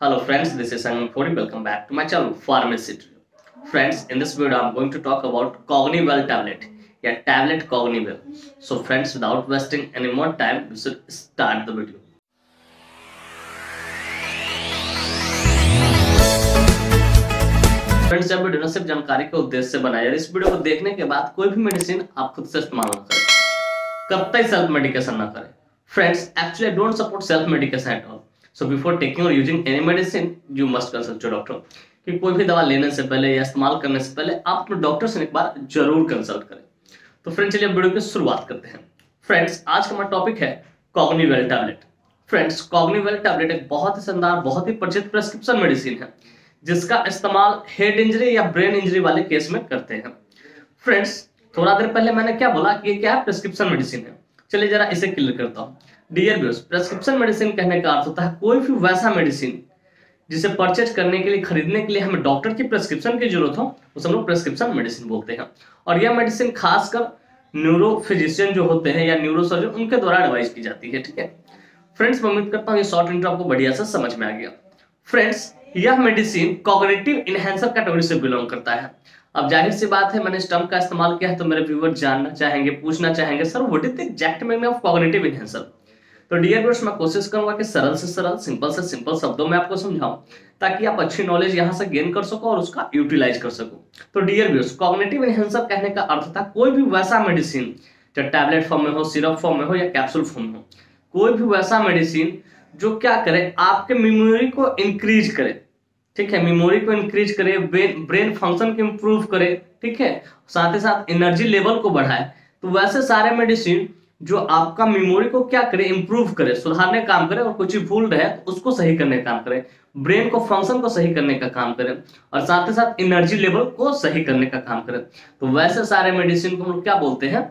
Hello friends, this is Sangram Khori. Welcome back to my channel Pharmacy Trio. Friends, in this video I'm going to talk about Cognivale tablet. Yeah, tablet Cognivale. So friends, without wasting any more time, we should start the video. Friends, जब video सिर्फ जानकारी के उद्देश्य से बनाया, इस video को देखने के बाद कोई भी मेडिसिन आप खुद से इस्तेमाल ना करें, कब तक सेल्फ मेडिकेशन ना करें. Friends, actually I don't support self medication at all. So before taking और using any medicine you must consult your doctor. कि कोई भी दवा लेने से पहले या इस्तेमाल करने से पहले आप अपने डॉक्टर से एक बार जरूर कंसल्ट करें. तो फ्रेंड्स, चलिए वीडियो की शुरुआत करते हैं. फ्रेंड्स, आज का हमारा टॉपिक है कॉग्निवेल टैबलेट. फ्रेंड्स, कॉग्निवेल टैबलेट एक बहुत ही शानदार, बहुत ही प्रचलित प्रेस्क्रिप्शन मेडिसिन है जिसका इस्तेमाल हेड इंजरी या ब्रेन इंजरी वाले केस में करते हैं. फ्रेंड्स, थोड़ा देर पहले मैंने क्या बोला कि ये क्या है, प्रेस्क्रिप्शन मेडिसिन है. चलिए जरा इसे क्लियर करता हूँ. डियर व्यूअर्स, प्रेस्क्रिप्शन मेडिसिन कहने का अर्थ होता है कोई भी वैसा मेडिसिन जिसे परचेज करने के लिए, खरीदने के लिए हमें डॉक्टर की प्रेस्क्रिप्शन की जरूरत हो, उसे हम लोग प्रेस्क्रिप्शन मेडिसिन बोलते हैं. और यह मेडिसिन खासकर न्यूरो फिजिशियन जो होते हैं या न्यूरो सर्जन, उनके द्वारा एडवाइस की जाती है. ठीक है फ्रेंड्स, मैं उम्मीद करता हूँ ये शॉर्ट इंट्रो आपको बढ़िया से समझ में आ गया. फ्रेंड्स, यह मेडिसिन कॉग्निटिव इनहैंसर कैटेगरी से बिलोंग करता है. अब जाहिर सी बात है, मैंने इस टर्म का इस्तेमाल किया है तो मेरे व्यूअर जानना चाहेंगे, पूछना चाहेंगे, sir what is the exact meaning of cognitive enhancer. तो डियर व्यूअर्स, मैं कोशिश करूंगा कि सरल से सरल, सिंपल से सिंपल शब्दों में आपको समझाऊं ताकि आप अच्छी नॉलेज यहां से गेन कर सको और उसका यूटिलाइज कर सको. तो डियर व्यूअर्स, कॉग्निटिव इनहैंसर कहने का अर्थ था कोई भी वैसा मेडिसिन, चाहे टैबलेट फॉर्म में हो, सिरप फॉर्म में हो या कैप्सूल फॉर्म में हो, कोई भी वैसा मेडिसिन जो क्या करे, आपके मेमोरी को इंक्रीज करे. ठीक है, मेमोरी को इंक्रीज करे, ब्रेन फंक्शन को इंप्रूव करे. ठीक है, साथ ही साथ एनर्जी लेवल को बढ़ाए. तो वैसे सारे मेडिसिन जो आपका मेमोरी को क्या करे, इंप्रूव करे, सुधारने का काम करे, और कुछ भूल रहे तो उसको सही करने का काम करे, ब्रेन को फंक्शन को सही करने का काम करे, और साथ ही साथ एनर्जी लेवल को सही करने का काम करे. तो वैसे सारे मेडिसिन को हम लोग क्या बोलते हैं,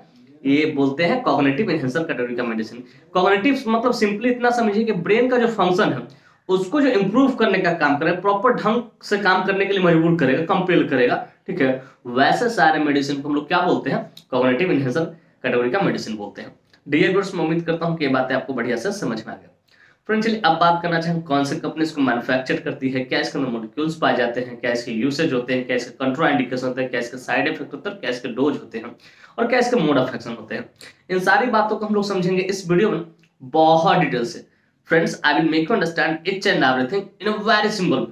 ये बोलते हैं कॉग्निटिव एनहांसर कैटेगरी का मेडिसिन. कॉग्निटिव मतलब सिंपली इतना समझिए कि ब्रेन का जो फंक्शन है उसको जो इंप्रूव करने का काम करे, प्रॉपर ढंग से काम करने के लिए मजबूर करेगा, कंपेल करेगा. ठीक है, वैसे सारे मेडिसिन को हम लोग क्या बोलते हैं, कॉग्निटिव एनहांसर कैटेगरी का मेडिसिन बोलते हैं. डियर व्यूअर्स, मैं उम्मीद करता हूं कि ये बातें आपको बढ़िया से समझ में आ गई. फ्रेंड्स, चलिए अब बात करना चाहें कौन सी कंपनी इसको मैन्युफैक्चर करती है, क्या इसके अंदर मॉलिक्यूल्स पाए जाते हैं, क्या इसके यूसेज होते हैं, क्या इसके कंट्रोल इंडिकेशन होते हैं, क्या इसके साइड इफेक्ट होते हैं, क्या इसके डोज होते हैं, और क्या इसके मोड ऑफ एक्शन होते हैं. इन सारी बातों को हम लोग समझेंगे इस वीडियो में बहुत डिटेल से. Friends, I will make you understand each and everything in a very simple way.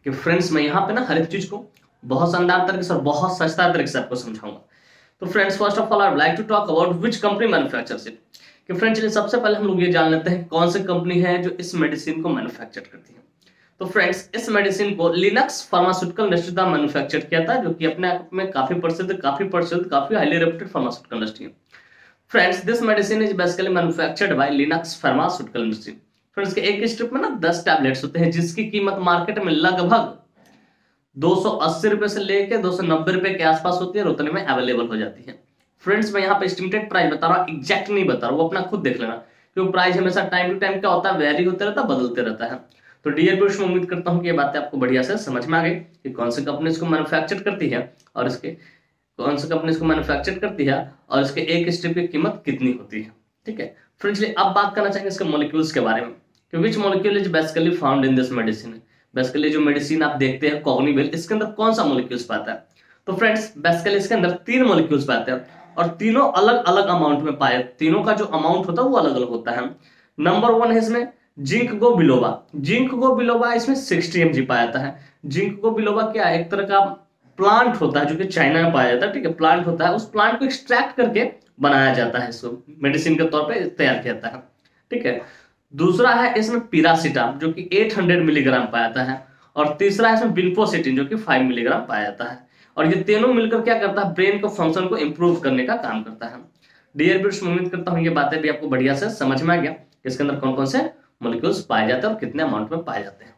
कि फ्रेंड्स, मैं यहाँ पे ना हर एक चीज को बहुत शानदार तरीके से और बहुत सस्ता तरीके से आपको समझाऊंगा. तो friends, first of all I would like to talk about which company manufactures it. कि फ्रेंड्स, चलिए सबसे पहले हम लोग ये जान लेते हैं कौन सी कंपनी है जो इस मेडिसिन को मैन्युफैक्चर करती है. तो फ्रेंड्स, इस मेडिसिन को लिनक्स फार्मास्यूटिकल इंडस्ट्री द्वारा मैन्युफैक्चर किया था, जो कि अपने आप में काफी हाईली रेप्यूटेड फार्मास्यूटिकल इंडस्ट्री है. Friends, this medicine is basically manufactured by Linux pharmaceutical industry. Friends, के एक स्ट्रिप में ना 10 टैबलेट्स होते हैं जिसकी कीमत मार्केट में लगभग 280 रुपए से लेकर 290 रुपए के आसपास होती है और उतने में अवेलेबल हो जाती है. फ्रेंड्स, मैं यहाँ पे एस्टिमेटेड प्राइस बता रहा हूँ, एग्जैक्ट नहीं बता रहा हूँ, वो अपना खुद देख लेना, क्योंकि प्राइस हमेशा टाइम टू टाइम क्या होता है, वेरी होते रहता है, बदलते रहता है. तो डियर व्यूअर्स, मैं उम्मीद करता हूँ कि ये बातें आपको बढ़िया से समझ में आ गई कि कौन सी कंपनी इसको मैन्युफैक्चर करती है और इसके कौन सी कंपनी इसको मैन्युफैक्चर करती है और इसके एक स्ट्रिप की कीमत कितनी होती है. ठीक है फ्रेंड्स, अब बात करना चाहेंगे इसके मॉलिक्यूल्स के बारे में कि which molecule is basically found in this medicine. Basically जो मेडिसिन आप देखते हैं कॉग्निवेल, इसके अंदर कौन सा मॉलिक्यूल्स पाता है. तो फ्रेंड्स, बेसिकली इसके अंदर 3 मॉलिक्यूल्स पाते हैं और तीनों अलग अलग अमाउंट में पाए. तीनों का जो अमाउंट होता है वो अलग अलग होता है. नंबर 1 है इसमें जिंक गो बिलोबा इसमें 60 mg पाया जाता है. जिंक गो बिलोबा क्या है, एक तरह का प्लांट होता है जो कि चाइना में पाया जाता है. ठीक है, प्लांट होता है, उस प्लांट को एक्सट्रैक्ट करके बनाया जाता है, इसको मेडिसिन के तौर पे तैयार किया जाता है. ठीक है, दूसरा है इसमें पिरासिटाम जो कि 800 मिलीग्राम पाया जाता है, और तीसरा है इसमें विल्फोसिटिन जो कि 5 मिलीग्राम पाया जाता है. और ये तीनों मिलकर क्या करता है, ब्रेन को फंक्शन को इंप्रूव करने का काम करता है. डियर व्यूअर्स, मैं उम्मीद करता हूँ ये बातें भी आपको बढ़िया से समझ में आ गया कि इसके अंदर कौन कौन से मॉलिक्यूल्स पाए जाते हैं और कितने अमाउंट में पाए जाते हैं.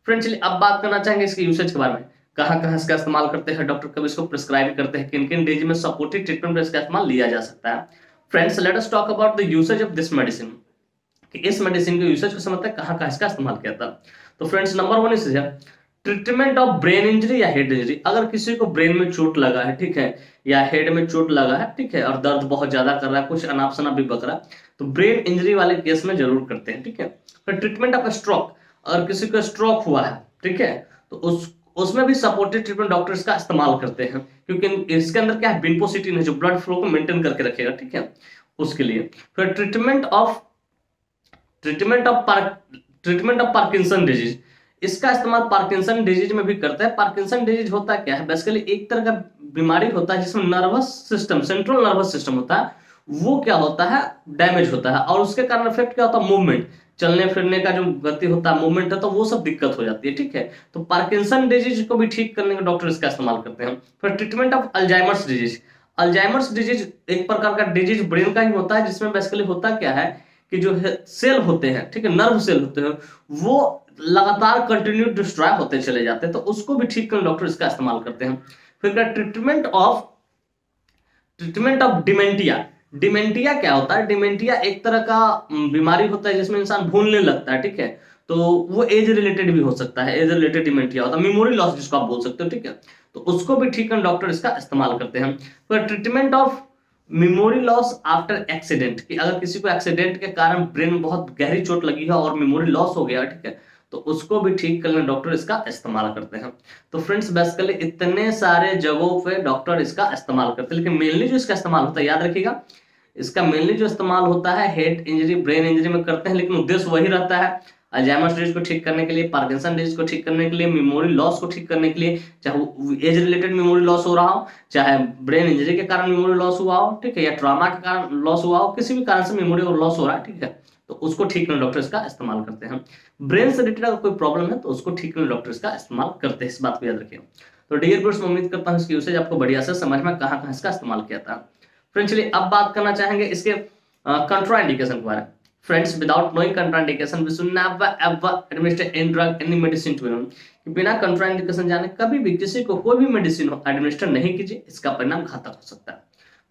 फ्रेंड्स, चलिए अब बात करना चाहेंगे इसके यूसेज के बारे में. कहाँ कहाँ इसका इस्तेमाल करते हैं डॉक्टर, कब इसको प्रिस्क्राइब करते हैं, किन किन डिजीज में सपोर्टिव ट्रीटमेंट में इसका इस्तेमाल लिया जा सकता है. Friends, let us talk about the usage of this medicine. कि इस मेडिसिन के यूसेज को समझते हैं कहाँ कहाँ इसका इस्तेमाल किया था. तो friends, number 1 is treatment of brain injury या हेड इंजरी. अगर किसी को ब्रेन में चोट लगा है, ठीक है, या हेड में चोट लगा है, ठीक है, और दर्द बहुत ज्यादा कर रहा है, कुछ अनाप शनाप भी बक रहा है, तो ब्रेन इंजरी वाले केस में जरूर करते हैं. ठीक है, ट्रीटमेंट ऑफ स्ट्रोक. अगर किसी को स्ट्रोक हुआ है, ठीक है, तो उसमें भी सपोर्टिव ट्रीटमेंट डॉक्टर इसका इस्तेमाल करते हैं, क्योंकि इसके अंदर क्या है, विनपोसिटिन है जो ब्लड फ्लो को मेंटेन करके रखेगा, ठीक है, उसके लिए। फिर ट्रीटमेंट ऑफ पार्किंसन डिजीज, इसका इस्तेमाल पार्किंसन डिजीज में भी करते हैं। पार्किंसन डिजीज होता क्या है, बेसिकली एक तरह का बीमारी होता है जिसमें nervous system, central nervous system होता है, वो क्या होता है, डैमेज होता है, और उसके कारण इफेक्ट क्या होता है, मूवमेंट, चलने फिरने का जो गति होता है, मूवमेंट है, तो वो सब दिक्कत हो जाती है, ठीक है। तो पार्किंसन डिजीज को भी ठीक करने का डॉक्टर इसका इस्तेमाल करते हैं। फिर treatment of Alzheimer's disease, Alzheimer's disease एक प्रकार का डिजीज ब्रेन का ही होता है, जिसमें बेसिकली होता क्या है कि जो सेल होते हैं, ठीक है, नर्व सेल होते हैं, वो लगातार कंटिन्यू डिस्ट्रॉय होते चले जाते हैं, तो उसको भी ठीक करने डॉक्टर इसका इस्तेमाल करते हैं। फिर ट्रीटमेंट ऑफ डिमेंटिया, डिमेंटिया क्या होता है, डिमेंटिया एक तरह का बीमारी होता है जिसमें इंसान भूलने लगता है, ठीक है, तो वो एज रिलेटेड भी हो सकता है, एज रिलेटेड डिमेंटिया होता है, मेमोरी लॉस जिसको आप बोल सकते हो, ठीक है, तो उसको भी ठीक करने डॉक्टर इसका इस्तेमाल करते हैं। फिर treatment of memory loss after accident, कि अगर किसी को एक्सीडेंट के कारण ब्रेन में बहुत गहरी चोट लगी है और मेमोरी लॉस हो गया, ठीक है, तो उसको भी ठीक करने डॉक्टर इसका इस्तेमाल करते हैं। तो फ्रेंड्स बेसिकली इतने सारे जगहों पे डॉक्टर इसका इस्तेमाल करते हैं, लेकिन मेनली जो इसका इस्तेमाल होता है, याद रखिएगा, इसका मेनली जो इस्तेमाल होता है हेड इंजरी, ब्रेन इंजरी में करते हैं, लेकिन उद्देश्य वही रहता है, अल्जाइमर्स डिजीज को ठीक करने के लिए, पार्किंसन डिजीज को ठीक करने के लिए, मेमोरी लॉस को ठीक करने के लिए, चाहे एज रिलेटेड मेमोरी लॉस हो रहा हो, चाहे ब्रेन इंजरी के कारण मेमोरी लॉस हुआ हो, ठीक है, या ट्रॉमा के कारण लॉस हुआ हो, किसी भी कारण से मेमोरी लॉस हो रहा है, ठीक है, तो उसको ठीक करने डॉक्टर इसका इस्तेमाल करते हैं। ब्रेन से रिलेटेड अगर कोई प्रॉब्लम है तो उसको ठीक करने डॉक्टर इसका इस्तेमाल करते हैं, इस बात को याद रखिए। तो डियर फ्रेंड्स, उम्मीद करता हूं इसकी यूसेज आपको बढ़िया से समझ में कहां इसका इस्तेमाल किया था। फ्रेंड्स चलिए अब बात करना चाहेंगे इसके कंट्राइंडिकेशन के बारे में। Friends without knowing contraindication we should never ever administer any drug any medicine to anyone, कि बिना कंट्राइंडिकेशन जाने कभी भी किसी को कोई भी मेडिसिन हो एडमिनिस्टर नहीं कीजिए, इसका परिणाम घातक हो सकता है।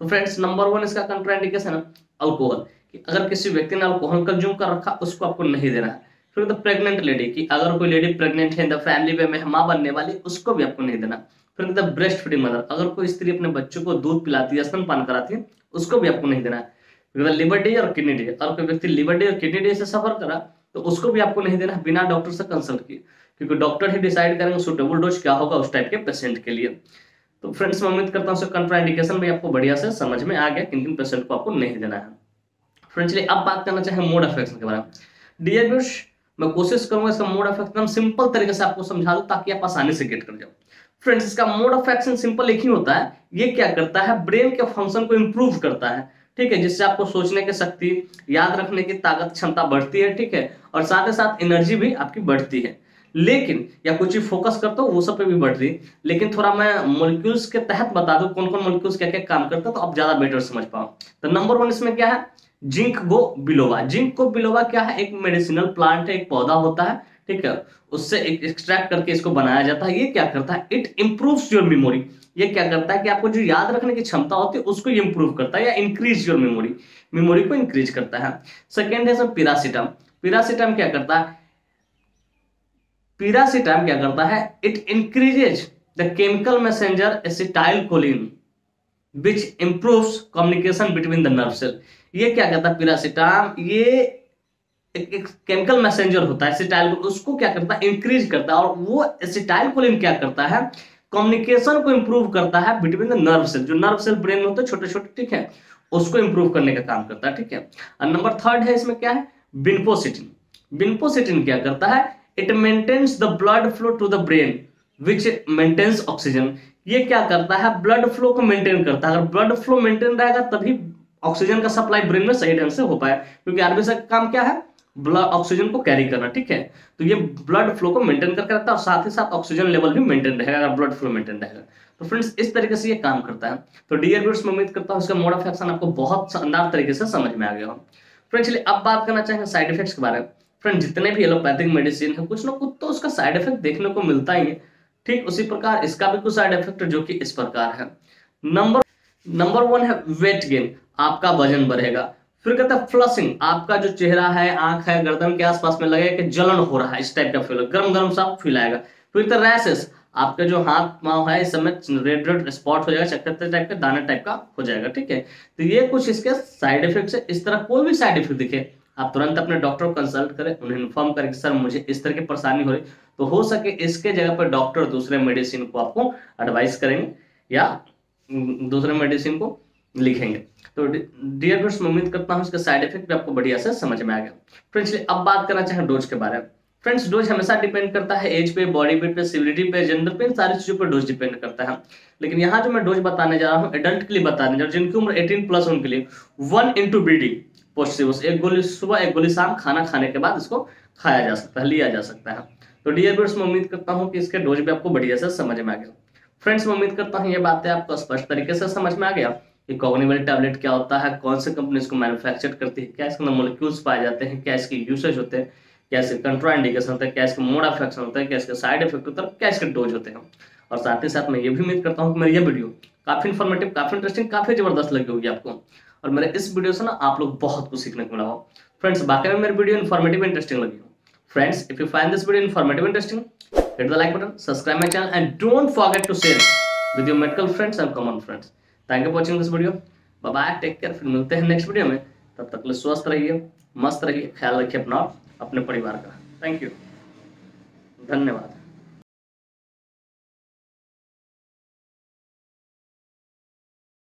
तो फ्रेंड्स नंबर 1 इसका कंट्राइंडिकेशन है अल्कोहल, कि अगर किसी व्यक्ति ने अल्कोहल कंज्यूम कर रखा उसको आपको नहीं देना है। फिर द प्रेग्नेंट लेडी, की अगर कोई लेडी प्रेग्नेंट है इन द फैमिली में मां बनने वाली, उसको भी आपको नहीं देना। फिर द ब्रेस्ट फीडिंग मदर, अगर कोई स्त्री अपने बच्चों को दूध पिलाती है, स्तनपान कराती है, उसको भी आपको नहीं देना है। लिवर डे और किडनी डे, और कोई व्यक्ति लिवर डे और किडनी डे से सफर करा तो उसको भी आपको नहीं देना बिना डॉक्टर से कंसल्ट किए, क्योंकि डॉक्टर ही डिसाइड करेंगे सुटेबल डोज क्या होगा उस टाइप के पेशेंट के लिए। तो फ्रेंड्स मैं उम्मीद करता हूँ कंट्राइंडिकेशन भी आपको बढ़िया से समझ में आ गया, किन किन पेशेंट को आपको नहीं देना है। फ्रेंड्स चलिए अब बात करना चाहे मोड ऑफ एक्शन के बारे में। डियर व्यूअर्स, मैं कोशिश करूंगा इसका मोड ऑफ एक्शन सिंपल तरीके से आपको समझा दूं ताकि आप आसानी से गेट कर जाओ। फ्रेंड्स इसका मोड ऑफ एक्शन सिंपल एक ही होता है, ये क्या करता है, ब्रेन के फंक्शन को इंप्रूव करता है, ठीक है, जिससे आपको सोचने की शक्ति, याद रखने की ताकत, क्षमता बढ़ती है, ठीक है, और साथ ही साथ एनर्जी भी आपकी बढ़ती है। लेकिन या कुछ चीज फोकस करते हो वो सब पे भी बढ़ रही, लेकिन थोड़ा मैं मॉलिक्यूल्स के तहत बता दूं कौन कौन मॉलिक्यूल्स क्या क्या काम करता है तो आप ज्यादा बेटर समझ पाओ। तो नंबर 1 इसमें क्या है, जिंकगो बिलोबा। जिंकगो बिलोबा क्या है, एक मेडिसिनल प्लांट है, एक पौधा होता है, ठीक है, उससे एक एक्सट्रैक्ट करके इसको बनाया जाता है। ये क्या करता है, इट इंप्रूव्स योर मेमोरी, ये क्या करता है कि आपको जो याद रखने की क्षमता होती है उसको इंप्रूव करता है, या इंक्रीज योर मेमोरी, मेमोरी को इंक्रीज करता है। सेकेंड है पिरासिटम। पिरासिटम क्या करता है, पिरासिटम क्या करता है, it increases the chemical messenger acetylcholine which improves communication between the nerve cell. ये क्या करता है पिरासिटम, ये एक केमिकल मैसेंजर होता है एसिटाइलकोलिन, उसको क्या करता है, इंक्रीज करता है, और वो एसिटाइलकोलिन क्या करता है, कम्युनिकेशन को इंप्रूव करता है बिटवीन द नर्व सेल, जो नर्व सेल ब्रेन में होते हैं छोटे छोटे, ठीक है, उसको इंप्रूव करने का काम करता है, ठीक है। और नंबर 3 है इसमें क्या है, विनपोसिटिन। विनपोसिटिन क्या करता है, it maintains the blood flow to the brain which maintains oxygen. ये क्या करता है, ब्लड फ्लो को मेंटेन करता है, अगर ब्लड फ्लो मेंटेन रहेगा तभी ऑक्सीजन का सप्लाई ब्रेन में सही ढंग से हो पाए, क्योंकि आरबीसी का काम क्या है, ब्लड ऑक्सीजन को कैरी करना, ठीक है, तो ये ब्लड फ्लो को मेंटेन करके रखता है, और साथ ही साथ ऑक्सीजन लेवल भी मेंटेन रहेगा अगर ब्लड फ्लो मेंटेन रहेगा। तो फ्रेंड्स इस तरीके से ये काम करता है। तो डियर व्यूअर्स, मैं उम्मीद करता हूं इसका मोड ऑफ एक्शन आपको बहुत शानदार तरीके से समझ में आ गया हो। फ्रेंड्स चलिए अब बात करना चाहेंगे साइड इफेक्ट्स के बारे में। फ्रेंड्स जितने भी एलोपैथिक मेडिसिन है कुछ ना कुछ तो उसका साइड इफेक्ट देखने को मिलता ही है, ठीक उसी प्रकार इसका भी कुछ साइड इफेक्ट जो कि इस प्रकार है। नंबर 1 है वेट गेन, आपका वजन बढ़ेगा। फिर कहता है फ्लशिंग, आपका जो चेहरा है, आंख है, गर्दन के आसपास में लगेगा कि जलन हो रहा है, इस टाइप का फील, गरम गरम सा फील आएगा। फिर कहता है रैशेस, आपके जो हाथ पांव है इस समय रेड रेड स्पॉट हो जाएगा, चक्कर टाइप का, दाने टाइप का हो जाएगा, ठीक है। तो ये कुछ इसके साइड इफेक्ट है। इस तरह कोई भी साइड इफेक्ट दिखे आप तुरंत अपने डॉक्टर को कंसल्ट करें, उन्हें इन्फॉर्म करें कि सर मुझे इस तरह की परेशानी हो रही, तो हो सके इसके जगह पर डॉक्टर दूसरे मेडिसिन को आपको एडवाइस करेंगे या दूसरे मेडिसिन को लिखेंगे। तो डियर फ्रेंड्स, मैं उम्मीद करता हूँ इसके साइड इफेक्ट भी आपको बढ़िया से समझ में आ गया। फ्रेंड्स अब बात करना चाहें डोज के बारे में। फ्रेंड्स डोज हमेशा डिपेंड करता है एज पे, बॉडी वेट पे, सिविलिटी पे, जेंडर पे, इन सारी चीजों पर डोज डिपेंड करता है। लेकिन यहाँ जो मैं डोज बताने जा रहा हूँ एडल्ट के लिए बताने जा रहा हूँ, जिनकी उम्र 18+ उनके लिए 1 into BD पॉजिटिव, एक गोली सुबह एक गोली शाम खाना खाने के बाद इसको खाया जा सकता है, लिया जा सकता है। तो डियर फ्रेंड्स, मैं उम्मीद करता हूँ कि इसके डोज भी आपको बढ़िया से समझ में आ गया। फ्रेंड्स मैं उम्मीद करता हूँ ये बातें आपको स्पष्ट तरीके से समझ में आ गया कि कॉग्निवेल टैबलेट क्या होता है, कौन सी कंपनी इसको मैन्युफैक्चर करती है, क्या इसके अंदर मोलिक्यूल्स पाए जाते हैं, क्या इसके यूसेज होते हैं, क्या इसके कंट्राइंडिकेशन होता है, क्या इसके मोड ऑफ एक्शन होता है, क्या इसके साइड इफेक्ट होता है, क्या इसके डोज होते हैं। और साथ ही साथ मैं ये भी उम्मीद करता हूँ कि मेरी ये वीडियो काफी इन्फॉर्मेटिव, काफी इंटरेस्टिंग, काफी जबरदस्त लगी होगी आपको, और मेरे इस वीडियो से ना आप लोग बहुत कुछ सीखने को मिला हो। फ्रेंड्स बाकी में मेरी वीडियो इन्फॉर्मेटिव इंटरेस्टिंग लगी हो, friends if you find this video informative interesting, hit the like button, subscribe my channel and don't forget to share it with your medical friends and common friends. Thank you for watching this video. Bye bye, take care, फिर मिलते हैं next video में। तब तक के लिए स्वस्थ रहिए, मस्त रहिए, ख्याल रखिए अपना अपने परिवार का। थैंक यू, धन्यवाद।